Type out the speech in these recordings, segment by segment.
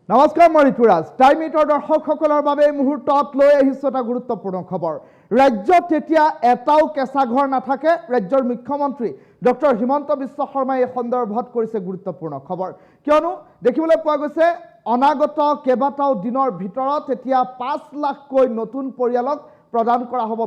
নমস্কাৰ মই ঋতুৰাজ টাইম এইটৰ দৰ্শকসকলৰ বাবে মুহূৰ্তত লৈ আহিছোঁ এটা গুৰুত্বপূৰ্ণ খবৰ ৰাজ্যত এতিয়া এটাও কেঁচা ঘৰ নাথাকে ৰাজ্যৰ মুখ্যমন্ত্ৰী ডক্টৰ হিমন্ত বিশ্ব শৰ্মাই এই সন্দৰ্ভত কৰিছে গুৰুত্বপূৰ্ণ খবৰ কিয়নো দেখিবলৈ পোৱা গৈছে অনাগত কেইবাটাও দিনৰ ভিতৰত এতিয়া 5 লাখকৈ নতুন পৰিয়ালক প্ৰদান কৰা হ'ব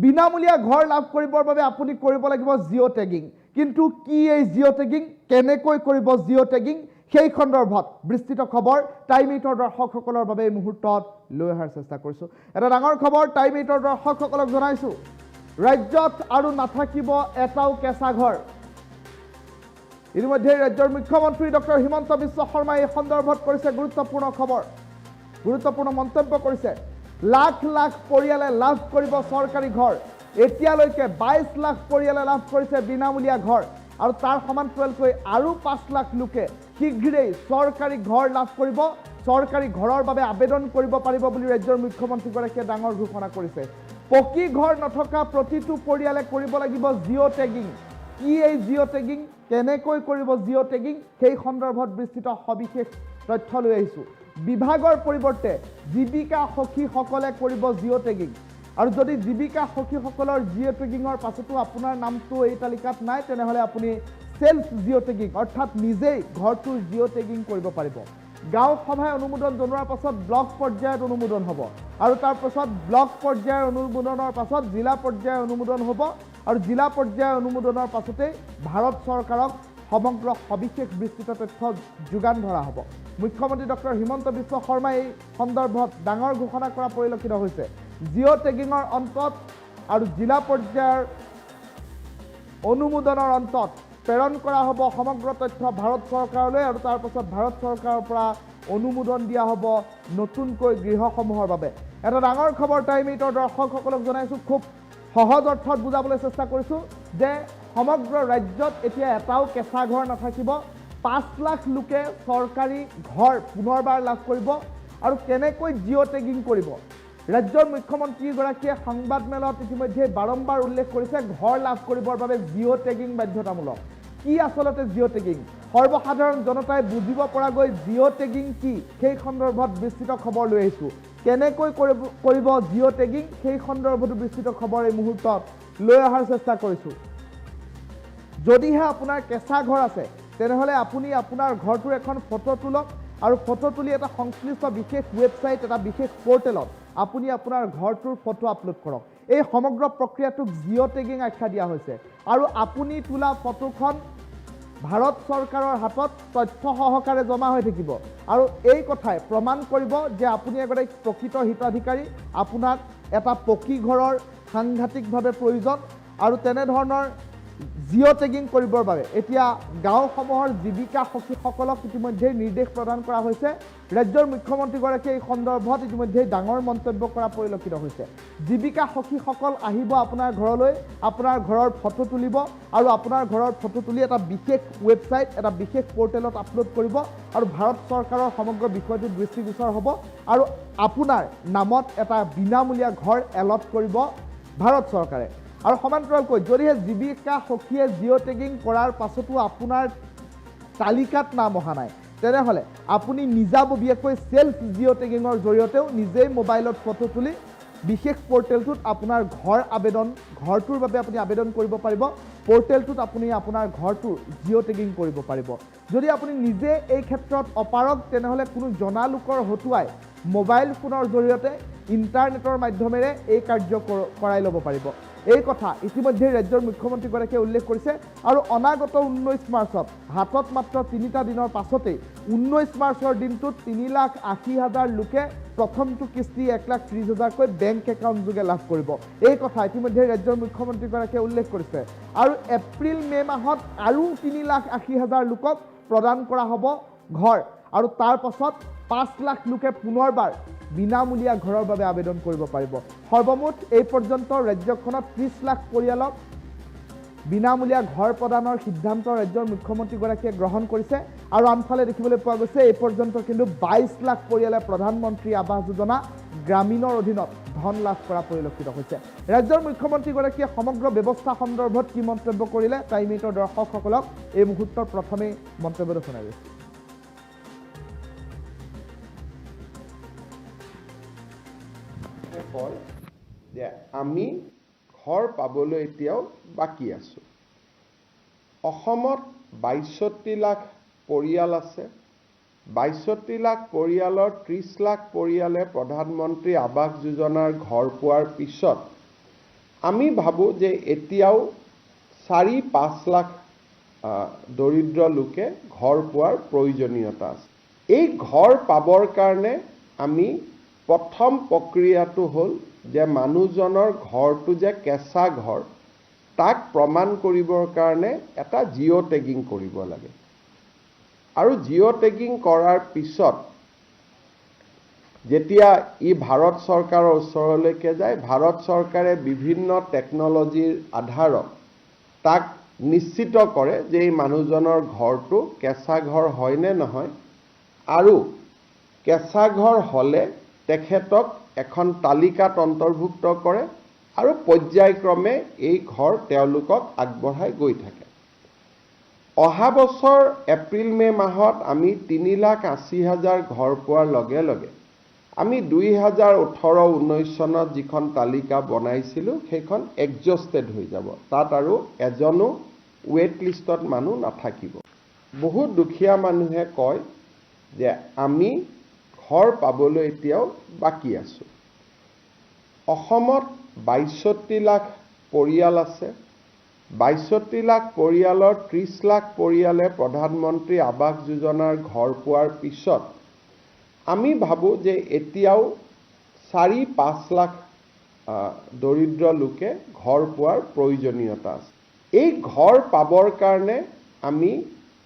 বিনামূলীয়া ঘৰ লাভ কৰিবৰ বাবে আপুনি কৰিব লাগিব জিঅ' টেগিং কিন্তু কি এই জিঅ' টেগিং কেনেকৈ কৰিব জিঅ' টেগিং সেই সন্দৰ্ভত বিস্তৃত খবৰ টাইম এইটৰ দৰ্শকসকলৰ বাবে এই মুহূৰ্তত লৈ অহাৰ চেষ্টা কৰিছোঁ এটা ডাঙৰ খবৰ টাইম এইটৰ দৰ্শকসকলক জনাইছোঁ ৰাজ্যত আৰু নাথাকিব এটাও কেঁচা ঘৰ ইতিমধ্যে ৰাজ্যৰ মুখ্যমন্ত্ৰী ডক্টৰ হিমন্ত বিশ্ব শৰ্মাই এই সন্দৰ্ভত কৰিছে গুৰুত্বপূৰ্ণ খবৰ গুৰুত্বপূৰ্ণ মন্তব্য কৰিছে লাখ লাখ পৰিয়ালে লাভ কৰিব চৰকাৰী ঘৰ এতিয়ালৈকে 22 লাখ পৰিয়ালে লাভ কৰিছে বিনামূলীয়া ঘৰ আৰু তাৰ সমান্তৰালকৈ আৰু 5 লাখ লোকে শীঘ্ৰেই চৰকাৰী ঘৰ লাভ কৰিব চৰকাৰী ঘৰৰ বাবে আবেদন কৰিব পাৰিব বুলি ৰাজ্যৰ মুখ্যমন্ত্ৰীগৰাকীয়ে ডাঙৰ ঘোষণা কৰিছে পকী ঘৰ নথকা প্ৰতিটো পৰিয়ালে কৰিব লাগিব জিঅ' টেগিং কি এই জিঅ' টেগিং কেনেকৈ কৰিব জিঅ' টেগিং সেই সন্দৰ্ভত বিস্তৃত সবিশেষ তথ্য লৈ আহিছোঁ বিভাগৰ পৰিৱৰ্তে জীৱিকা সখীসকলে কৰিব জিঅ' টেগিং আৰু যদি জীৱিকা সখীসকলৰ জিঅ' টেগিঙৰ পাছতো আপোনাৰ নামটো এই তালিকাত নাই তেনেহ'লে আপুনি সেলফ জিঅ' টেগিং অৰ্থাৎ নিজেই ঘৰটোৰ জিঅ' টেগিং কৰিব পাৰিব গাঁও সভাই অনুমোদন জনোৱাৰ পাছত ব্লক পৰ্যায়ত অনুমোদন হ'ব আৰু তাৰ পাছত ব্লক পৰ্যায়ৰ অনুমোদনৰ পাছত জিলা পৰ্যায়ৰ অনুমোদন হ'ব আৰু জিলা পৰ্যায়ৰ অনুমোদনৰ পাছতেই ভাৰত চৰকাৰক সমগ্ৰ সবিশেষ বিস্তৃত তথ্য যোগান ধৰা হ'ব মুখ্যমন্ত্ৰী ডক্টৰ হিমন্ত বিশ্ব শৰ্মাই এই সন্দৰ্ভত ডাঙৰ ঘোষণা কৰা পৰিলক্ষিত হৈছে জিঅ' টেগিঙৰ অন্তত আৰু জিলা পৰ্যায়ৰ অনুমোদনৰ অন্তত প্ৰেৰণ কৰা হ'ব সমগ্ৰ তথ্য ভাৰত চৰকাৰলৈ আৰু তাৰ পাছত ভাৰত চৰকাৰৰ পৰা অনুমোদন দিয়া হ'ব নতুনকৈ গৃহসমূহৰ বাবে এটা ডাঙৰ খবৰ টাইম এইটৰ দৰ্শকসকলক জনাইছোঁ খুব সহজ অৰ্থত বুজাবলৈ চেষ্টা কৰিছোঁ যে সমগ্ৰ ৰাজ্যত এতিয়া এটাও কেঁচা ঘৰ নাথাকিব 5 লাখ লোকে চৰকাৰী ঘৰ পুনৰবাৰ লাভ কৰিব আৰু কেনেকৈ জিঅ' টেগিং কৰিব ৰাজ্যৰ মুখ্যমন্ত্ৰীগৰাকীয়ে সংবাদমেলত ইতিমধ্যে বাৰম্বাৰ উল্লেখ কৰিছে ঘৰ লাভ কৰিবৰ বাবে জিঅ' টেগিং বাধ্যতামূলক কি আচলতে জিঅ' টেগিং সৰ্বসাধাৰণ জনতাই বুজিব পৰাকৈ জিঅ' টেগিং কি সেই সন্দৰ্ভত বিস্তৃত খবৰ লৈ আহিছোঁ কেনেকৈ কৰিব জিঅ' টেগিং সেই সন্দৰ্ভতো বিস্তৃত খবৰ এই মুহূৰ্তত লৈ অহাৰ চেষ্টা কৰিছোঁ যদিহে আপোনাৰ কেঁচা ঘৰ আছে তেনেহ'লে আপুনি আপোনাৰ ঘৰটোৰ এখন ফটো তোলক আৰু ফটো তুলি এটা সংশ্লিষ্ট বিশেষ ৱেবছাইট এটা বিশেষ পৰ্টেলত আপুনি আপোনাৰ ঘৰটোৰ ফটো আপলোড কৰক এই সমগ্ৰ প্ৰক্ৰিয়াটোক জিঅ' টেগিং আখ্যা দিয়া হৈছে আৰু আপুনি তোলা ফটোখন ভাৰত চৰকাৰৰ হাতত তথ্য সহকাৰে জমা হৈ থাকিব আৰু এই কথাই প্ৰমাণ কৰিব যে আপুনি এগৰাকী প্ৰকৃত হিতাধিকাৰী আপোনাক এটা পকী ঘৰৰ সাংঘাতিকভাৱে প্ৰয়োজন আৰু তেনেধৰণৰ জিঅ' টেগিং কৰিবৰ বাবে এতিয়া গাঁওসমূহৰ জীৱিকা সখীসকলক ইতিমধ্যে নিৰ্দেশ প্ৰদান কৰা হৈছে ৰাজ্যৰ মুখ্যমন্ত্ৰীগৰাকীয়ে এই সন্দৰ্ভত ইতিমধ্যে ডাঙৰ মন্তব্য কৰা পৰিলক্ষিত হৈছে জীৱিকা সখীসকল আহিব আপোনাৰ ঘৰলৈ আপোনাৰ ঘৰৰ ফটো তুলিব আৰু আপোনাৰ ঘৰৰ ফটো তুলি এটা বিশেষ ৱেবছাইট এটা বিশেষ পৰ্টেলত আপলোড কৰিব আৰু ভাৰত চৰকাৰৰ সমগ্ৰ বিষয়টোত দৃষ্টিগোচৰ হ'ব আৰু আপোনাৰ নামত এটা বিনামূলীয়া ঘৰ এলট কৰিব ভাৰত চৰকাৰে আৰু সমান্তৰালকৈ যদিহে জীৱিকা সখীয়ে জিঅ' টেগিং কৰাৰ পাছতো আপোনাৰ তালিকাত নাম অহা নাই তেনেহ'লে আপুনি নিজাববীয়াকৈ সেলফ জিঅ' টেগিঙৰ জৰিয়তেও নিজেই মোবাইলত ফটো তুলি বিশেষ পৰ্টেলটোত আপোনাৰ ঘৰটোৰ বাবে আপুনি আবেদন কৰিব পাৰিব পৰ্টেলটোত আপুনি আপোনাৰ ঘৰটোৰ জিঅ' টেগিং কৰিব পাৰিব যদি আপুনি নিজে এই ক্ষেত্ৰত অপাৰগ তেনেহ'লে কোনো জনা লোকৰ হতুৱাই মোবাইল ফোনৰ জৰিয়তে ইণ্টাৰনেটৰ মাধ্যমেৰে এই কাৰ্য কৰাই ল'ব পাৰিব এই কথা ইতিমধ্যে ৰাজ্যৰ মুখ্যমন্ত্ৰীগৰাকীয়ে উল্লেখ কৰিছে আৰু অনাগত 19 মাৰ্চত হাতত মাত্ৰ 3টা দিনৰ পাছতেই 19 মাৰ্চৰ দিনটোত 3,80,000 লোকে প্ৰথমটো কিস্তি 1,30,000কৈ বেংক একাউণ্ট যোগে লাভ কৰিব এই কথা ইতিমধ্যে ৰাজ্যৰ মুখ্যমন্ত্ৰীগৰাকীয়ে উল্লেখ কৰিছে আৰু এপ্ৰিল মে মাহত আৰু 3,80,000 লোকক প্ৰদান কৰা হ'ব ঘৰ আৰু তাৰ পাছত 5 লাখ লোকে পুনৰবাৰ বিনামূলীয়া ঘৰৰ বাবে আবেদন কৰিব পাৰিব সৰ্বমুঠ এই পৰ্যন্ত ৰাজ্যখনত 30 লাখ পৰিয়ালক বিনামূলীয়া ঘৰ প্ৰদানৰ সিদ্ধান্ত ৰাজ্যৰ মুখ্যমন্ত্ৰীগৰাকীয়ে গ্ৰহণ কৰিছে আৰু আনফালে দেখিবলৈ পোৱা গৈছে এই পৰ্যন্ত কিন্তু 22 লাখ পৰিয়ালে প্ৰধানমন্ত্ৰী আৱাস যোজনা গ্ৰামীণৰ অধীনত ধন লাভ কৰা পৰিলক্ষিত হৈছে ৰাজ্যৰ মুখ্যমন্ত্ৰীগৰাকীয়ে সমগ্ৰ ব্যৱস্থা সন্দৰ্ভত কি মন্তব্য কৰিলে টাইম এইটৰ দৰ্শকসকলক এই মুহূৰ্তৰ প্ৰথমে মন্তব্যটো শুনাই গৈছে কয় যে আমি ঘৰ পাবলৈ এতিয়াও বাকী আছোঁ। অসমত ৬২ লাখ পৰিয়াল আছে। ৬২ লাখ পৰিয়ালৰ ৩০ লাখ পৰিয়ালে প্ৰধানমন্ত্ৰী আৱাস যোজনাৰ ঘৰ পোৱাৰ পিছত আমি ভাবোঁ যে এতিয়াও ৪-৫ লাখ দৰিদ্ৰ লোকে ঘৰ পোৱাৰ প্ৰয়োজনীয়তা আছে। এই ঘৰ পাবৰ কাৰণে আমি প্ৰথম প্ৰক্ৰিয়াটো হ'ল যে মানুহজনৰ ঘৰটো যে কেঁচা ঘৰ তাক প্ৰমাণ কৰিবৰ কাৰণে এটা জিঅ' টেগিং কৰিব লাগে। আৰু জিঅ' টেগিং কৰাৰ পিছত যেতিয়া ই ভাৰত চৰকাৰৰ ওচৰলৈকে যায়, ভাৰত চৰকাৰে বিভিন্ন টেকন'লজিৰ আধাৰত তাক নিশ্চিত কৰে যে এই মানুহজনৰ ঘৰটো কেঁচা ঘৰ হয় নে নহয়, আৰু কেঁচা ঘৰ হ'লে তেখেতক এখন তালিকাত অন্তৰ্ভুক্ত কৰে আৰু পৰ্যায়ক্ৰমে এই ঘৰ তেওঁলোকক আগবঢ়াই গৈ থাকে। অহা বছৰ এপ্ৰিল-মে মাহত আমি ৩,৮০,০০০ ঘৰ পোৱাৰ লগে লগে আমি ২০১৮-১৯ চনত যিখন তালিকা বনাইছিলোঁ সেইখন এক্সজষ্টেড হৈ যাব। তাত আৰু এজনো ৱেইট লিষ্টত মানুহ নাথাকিব। বহুত দুখীয়া মানুহে কয় যে আমি ঘৰ পাবলৈ এতিয়াও বাকী আছোঁ। অসমত ৬২ লাখ পৰিয়াল আছে। ৬২ লাখ পৰিয়ালৰ ৩০ লাখ পৰিয়ালে প্ৰধানমন্ত্ৰী আৱাস যোজনাৰ ঘৰ পোৱাৰ পিছত আমি ভাবোঁ যে এতিয়াও ৪-৫ লাখ দৰিদ্ৰ লোকে ঘৰ পোৱাৰ প্ৰয়োজনীয়তা আছে। এই ঘৰ পাবৰ কাৰণে আমি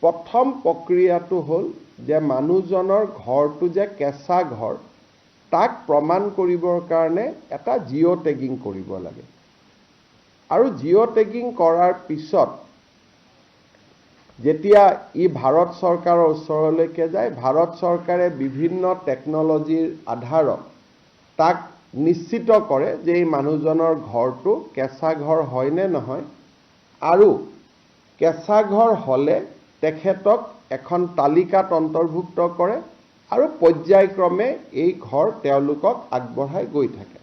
প্ৰথম প্ৰক্ৰিয়াটো হ'ল যে মানুহজনৰ ঘৰটো যে কেঁচা ঘৰ তাক প্ৰমাণ কৰিবৰ কাৰণে এটা জিঅ' টেগিং কৰিব লাগে। আৰু জিঅ' টেগিং কৰাৰ পিছত যেতিয়া ই ভাৰত চৰকাৰৰ ওচৰলৈকে যায়, ভাৰত চৰকাৰে বিভিন্ন টেকন'লজিৰ আধাৰত তাক নিশ্চিত কৰে যে এই মানুহজনৰ ঘৰটো কেঁচা ঘৰ হয় নে নহয়, আৰু কেঁচা ঘৰ হ'লে তেখেতক এখন তালিকাত অন্তৰ্ভুক্ত কৰে আৰু পৰ্যায়ক্ৰমে এই ঘৰ তেওঁলোকক আগবঢ়াই গৈ থাকে।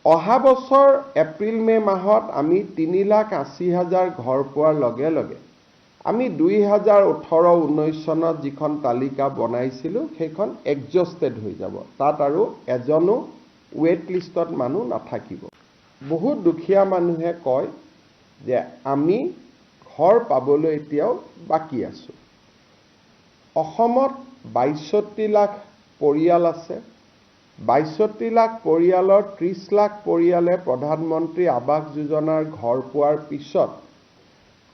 অহা বছৰ এপ্ৰিল-মে মাহত আমি ৩,৮০,০০০ ঘৰ পোৱাৰ লগে লগে আমি ২০১৮-১৯ চনত যিখন তালিকা বনাইছিলোঁ সেইখন এক্সজষ্টেড হৈ যাব। তাত আৰু এজনো ৱেইট লিষ্টত মানুহ নাথাকিব। বহুত দুখীয়া মানুহে কয় যে আমি ঘৰ পাবলৈ এতিয়াও বাকী আছোঁ। অসমত ৬২ লাখ পৰিয়াল আছে। ৬২ লাখ পৰিয়ালৰ ৩০ লাখ পৰিয়ালে প্ৰধানমন্ত্ৰী আৱাস যোজনাৰ ঘৰ পোৱাৰ পিছত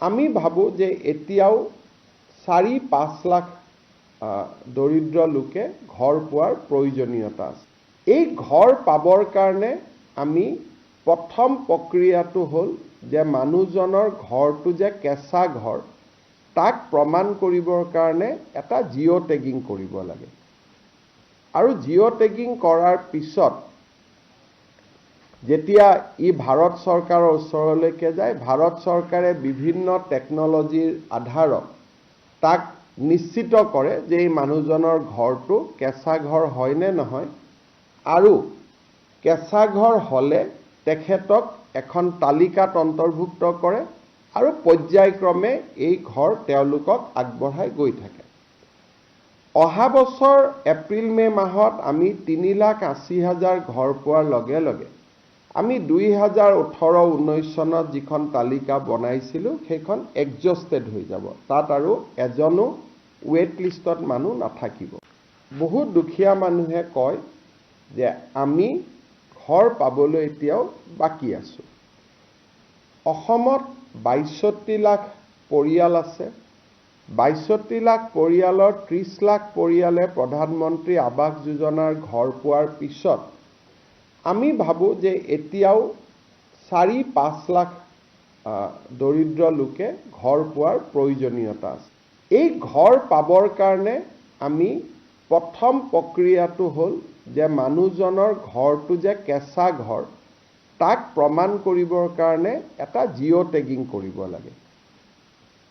আমি ভাবোঁ যে এতিয়াও ৪-৫ লাখ দৰিদ্ৰ লোকে ঘৰ পোৱাৰ প্ৰয়োজনীয়তা আছে। এই ঘৰ পাবৰ কাৰণে আমি প্ৰথম প্ৰক্ৰিয়াটো হ'ল যে মানুহজনৰ ঘৰটো যে কেঁচা ঘৰ তাক প্ৰমাণ কৰিবৰ কাৰণে এটা জিঅ' টেগিং কৰিব লাগে। আৰু জিঅ' টেগিং কৰাৰ পিছত যেতিয়া ই ভাৰত চৰকাৰৰ ওচৰলৈকে যায়, ভাৰত চৰকাৰে বিভিন্ন টেকন'লজিৰ আধাৰত তাক নিশ্চিত কৰে যে এই মানুহজনৰ ঘৰটো কেঁচা ঘৰ হয় নে নহয়, আৰু কেঁচা ঘৰ হ'লে তেখেতক এখন তালিকাত অন্তৰ্ভুক্ত কৰে আৰু পৰ্যায়ক্ৰমে এই ঘৰ তেওঁলোকক আগবঢ়াই গৈ থাকে। অহা বছৰ এপ্ৰিল-মে মাহত আমি ৩,৮০,০০০ ঘৰ পোৱাৰ লগে লগে আমি ২০১৮-১৯ চনত যিখন তালিকা বনাইছিলোঁ সেইখন এক্সজষ্টেড হৈ যাব। তাত আৰু এজনো ৱেইট লিষ্টত মানুহ নাথাকিব। বহুত দুখীয়া মানুহে কয় যে আমি ঘৰ পাবলৈ এতিয়াও বাকী আছোঁ। অসমত ৬২ লাখ পৰিয়াল আছে। ৬২ লাখ পৰিয়ালৰ ৩০ লাখ পৰিয়ালে প্ৰধানমন্ত্ৰী আৱাস যোজনাৰ ঘৰ পোৱাৰ পিছত আমি ভাবোঁ যে এতিয়াও ৪-৫ লাখ দৰিদ্ৰ লোকে ঘৰ পোৱাৰ প্ৰয়োজনীয়তা আছে। এই ঘৰ পাবৰ কাৰণে আমি প্ৰথম প্ৰক্ৰিয়াটো হ'ল যে মানুহজনৰ ঘৰটো যে কেঁচা ঘৰ তাক প্ৰমাণ কৰিবৰ কাৰণে এটা জিঅ' টেগিং কৰিব লাগে।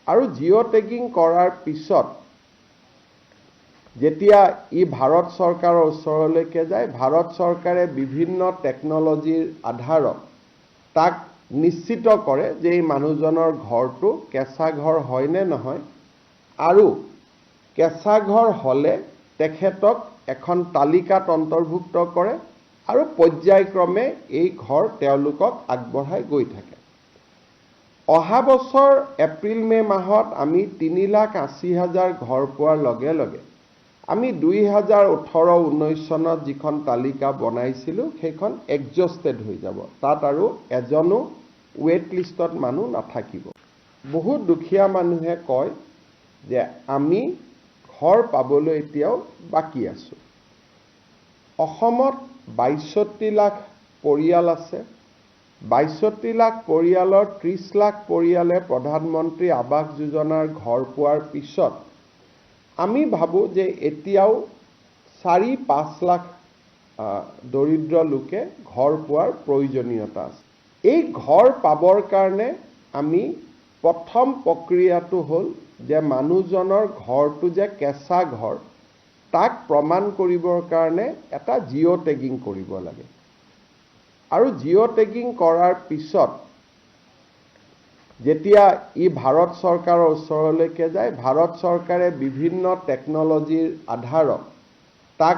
আৰু জিঅ' টেগিং কৰাৰ পিছত যেতিয়া ই ভাৰত চৰকাৰৰ ওচৰলৈকে যায়, ভাৰত চৰকাৰে বিভিন্ন টেকনলজিৰ আধাৰত তাক নিশ্চিত কৰে যে এই মানুহজনৰ ঘৰটো কেঁচা ঘৰ হয় নে নহয়, আৰু কেঁচা ঘৰ হ'লে তেখেতক এখন তালিকাত অন্তৰ্ভুক্ত কৰে আৰু পৰ্যায়ক্ৰমে এই ঘৰ তেওঁলোকক আগবঢ়াই গৈ থাকে। অহা বছৰ এপ্ৰিল-মে মাহত আমি 3,80,000 ঘৰ পোৱাৰ লগে লগে আমি 2018-19 চনত যিখন তালিকা বনাইছিলোঁ সেইখন এক্সজষ্টেড হৈ যাব। তাত আৰু এজনো ৱেট লিষ্টত মানুহ নাথাকিব। বহুত দুখীয়া মানুহে কয় যে আমি ঘৰ পাবলৈ এতিয়াও বাকী আছোঁ। অসমত 62 লাখ পৰিয়াল আছে। 62 লাখ পৰিয়ালৰ 30 লাখ পৰিয়ালে প্ৰধানমন্ত্ৰী আৱাস যোজনাৰ ঘৰ পোৱাৰ পিছত আমি ভাবোঁ যে এতিয়াও 4-5 লাখ দৰিদ্ৰ লোকে ঘৰ পোৱাৰ প্ৰয়োজনীয়তা আছে। এই ঘৰ পাবৰ কাৰণে আমি প্ৰথম প্ৰক্ৰিয়াটো হ'ল যে মানুহজনৰ ঘৰটো যে কেঁচা ঘৰ তাক প্ৰমাণ কৰিবৰ কাৰণে এটা জিঅ' টেগিং কৰিব লাগে। আৰু জিঅ' টেগিং কৰাৰ পিছত যেতিয়া ই ভাৰত চৰকাৰৰ ওচৰলৈকে যায়, ভাৰত চৰকাৰে বিভিন্ন টেকনলজিৰ আধাৰত তাক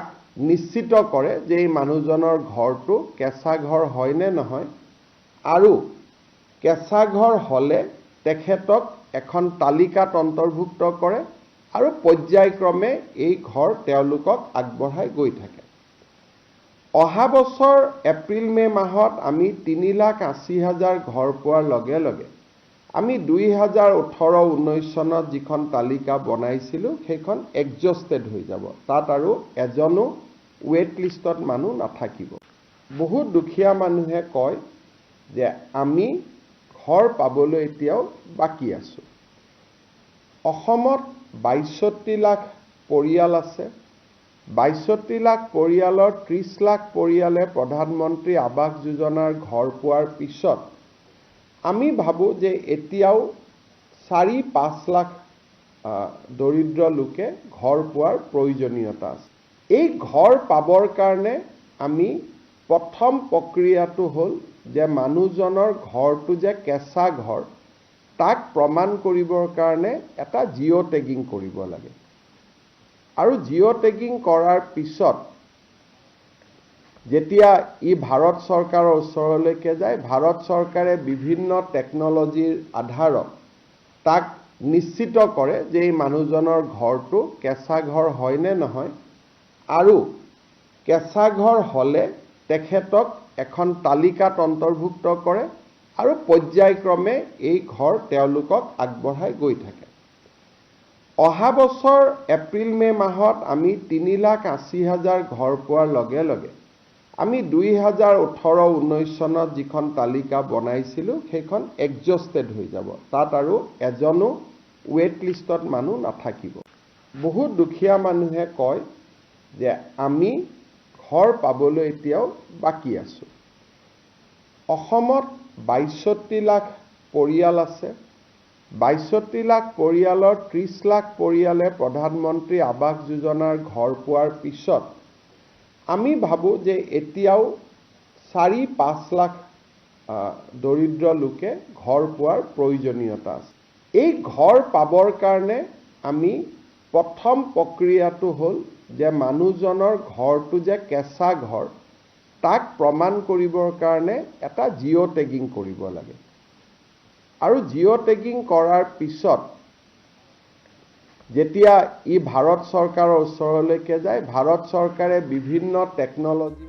নিশ্চিত কৰে যে এই মানুহজনৰ ঘৰটো কেঁচা ঘৰ হয় নে নহয়, আৰু কেঁচা ঘৰ হ'লে তেখেতক এখন তালিকাত অন্তৰ্ভুক্ত কৰে আৰু পৰ্যায়ক্ৰমে এই ঘৰ তেওঁলোকক আগবঢ়াই গৈ থাকে। অহা বছৰ এপ্ৰিল-মে মাহত আমি 3,80,000 ঘৰ পোৱাৰ লগে লগে আমি 2018-19 চনত যিখন তালিকা বনাইছিলোঁ সেইখন এক্সজষ্টেড হৈ যাব। তাত আৰু এজনো ৱেট লিষ্টত মানুহ নাথাকিব। বহুত দুখীয়া মানুহে কয় যে আমি ঘৰ পাবলৈ এতিয়াও বাকী আছোঁ। অসমত 62 লাখ পৰিয়াল আছে। 62 লাখ পৰিয়ালৰ 30 লাখ পৰিয়ালে প্ৰধানমন্ত্ৰী আৱাস যোজনাৰ ঘৰ পোৱাৰ পিছত আমি ভাবোঁ যে এতিয়াও 4-5 লাখ দৰিদ্ৰ লোকে ঘৰ পোৱাৰ প্ৰয়োজনীয়তা আছে। এই ঘৰ পাবৰ কাৰণে আমি প্ৰথম প্ৰক্ৰিয়াটো হ'ল যে মানুহজনৰ ঘৰটো যে কেঁচা ঘৰ তাক প্ৰমাণ কৰিবৰ কাৰণে এটা জিঅ' টেগিং কৰিব লাগে। আৰু জিঅ' টেগিং কৰাৰ পিছত যেতিয়া ই ভাৰত চৰকাৰৰ ওচৰলৈকে যায়, ভাৰত চৰকাৰে বিভিন্ন টেকনলজিৰ আধাৰত তাক নিশ্চিত কৰে যে এই মানুহজনৰ ঘৰটো কেঁচা ঘৰ হয় নে নহয়, আৰু কেঁচা ঘৰ হ'লে তেখেতক এখন তালিকাত অন্তৰ্ভুক্ত কৰে আৰু পৰ্যায়ক্ৰমে এই ঘৰ তেওঁলোকক আগবঢ়াই গৈ থাকে। অহা বছৰ এপ্ৰিল-মে মাহত আমি 3,80,000 ঘৰ পোৱাৰ লগে লগে আমি 2018-19 চনত যিখন তালিকা বনাইছিলোঁ সেইখন এক্সজষ্টেড হৈ যাব। তাত আৰু এজনো ৱেট লিষ্টত মানুহ নাথাকিব। বহুত দুখীয়া মানুহে কয় যে আমি ঘৰ পাবলৈ এতিয়াও বাকী আছোঁ। অসমত 62 লাখ পৰিয়াল আছে। 62 লাখ পৰিয়ালৰ 30 লাখ পৰিয়ালে প্ৰধানমন্ত্ৰী আৱাস যোজনাৰ ঘৰ পোৱাৰ পিছত আমি ভাবোঁ যে এতিয়াও 4-5 লাখ দৰিদ্ৰ লোকে ঘৰ পোৱাৰ প্ৰয়োজনীয়তা আছে। এই ঘৰ পাবৰ কাৰণে আমি প্ৰথম প্ৰক্ৰিয়াটো হ'ল যে মানুহজনৰ ঘৰটো যে কেঁচা ঘৰ তাক প্ৰমাণ কৰিবৰ কাৰণে এটা জিঅ' টেগিং কৰিব লাগে। আৰু জিঅ' টেগিং কৰাৰ পিছত যেতিয়া ই ভাৰত চৰকাৰৰ ওচৰলৈকে যায়, ভাৰত চৰকাৰে বিভিন্ন টেকনলজি